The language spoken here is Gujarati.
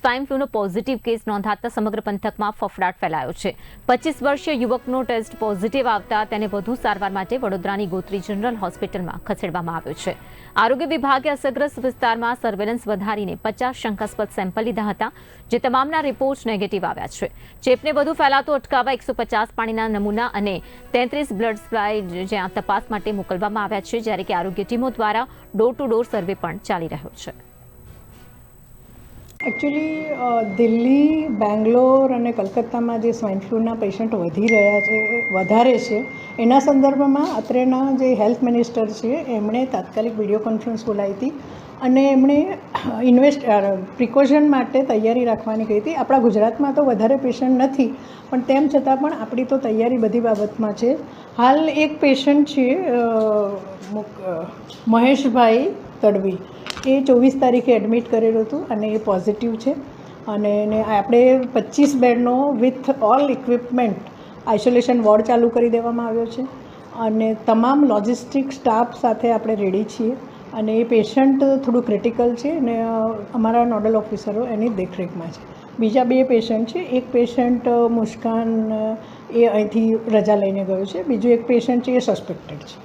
સ્વાઇન ફ્લૂનો પોઝિટિવ કેસ નોંધાતા સમગ્ર પંથકમાં ફફડાટ ફેલાયો છે। 25 વર્ષીય યુવકનો ટેસ્ટ પોઝિટિવ આવતા તેને વધુ સારવાર માટે વડોદરાની ગોત્રી જનરલ હોસ્પિટલમાં ખસેડવામાં આવ્યો છે। આરોગ્ય વિભાગે અસરગ્રસ્ત વિસ્તારમાં સર્વેલન્સ વધારીને 50 શંકાસ્પદ સેમ્પલ લીધા હતા, જે તમામના રિપોર્ટ નેગેટિવ આવ્યા છે। ચેપને વધુ ફેલાતો અટકાવવા 150 પાણીના નમૂના અને 33 બ્લડ સપ્લાય જ્યાં તપાસ માટે મોકલવામાં આવ્યા છે, જ્યારે કે આરોગ્ય ટીમો દ્વારા ડોર ટુ ડોર સર્વે પણ ચાલી રહ્યો છે। એકચ્યુઅલી દિલ્હી, બેંગ્લોર અને કલકત્તામાં જે સ્વાઇન ફ્લૂના પેશન્ટ વધારે છે એના સંદર્ભમાં અત્રેના જે હેલ્થ મિનિસ્ટર છે એમણે તાત્કાલિક વિડીયો કોન્ફરન્સ બોલાવી હતી અને એમણે પ્રિકોશન માટે તૈયારી રાખવાની કહી હતી। આપણા ગુજરાતમાં તો વધારે પેશન્ટ નથી, પણ તેમ છતાં પણ આપણી તો તૈયારી બધી બાબતમાં છે। હાલ એક પેશન્ટ છે મહેશભાઈ તડવી, એ 24 તારીખે એડમિટ કરેલું હતું અને એ પોઝિટિવ છે અને આપણે 25 બેડનો with all equipment isolation ward ચાલુ કરી દેવામાં આવ્યો છે અને તમામ લોજિસ્ટિક સ્ટાફ સાથે આપણે રેડી છીએ અને એ પેશન્ટ થોડું ક્રિટિકલ છે અને અમારા નોડલ ઓફિસરો એની દેખરેખમાં છે। બીજા 2 પેશન્ટ છે, એક પેશન્ટ મુસ્કાન એ અહીંથી રજા લઈને ગયો છે, બીજું એક પેશન્ટ છે એ સસ્પેક્ટેડ છે।